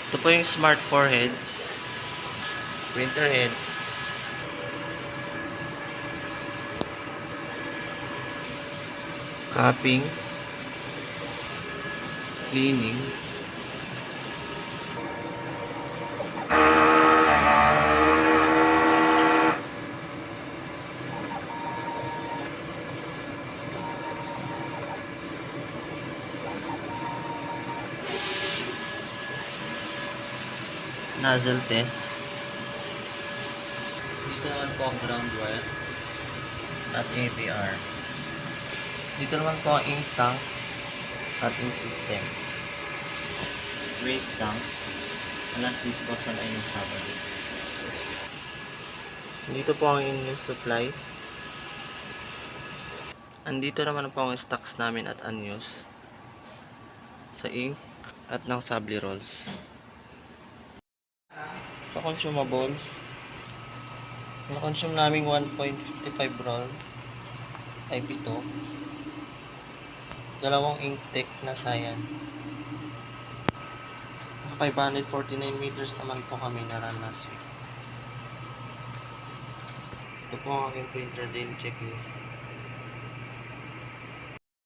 Ito po yung smart foreheads, printer head, cupping, cleaning, nozzle test. Dito naman po ang ground wire at APR. Dito naman po ang ink tank at ink system. Waste tank. Last disposal ay yung Sabado. Dito po ang in-use supplies. Andito naman po ang stocks namin at unused sa ink at ng sabli rolls. Sa consumables, na-consume namin 1.55 roll ay 7. Dalawang inktek na Cyan. 549 meters naman po kami na run last week. Ito po ang aking printer daily checklist.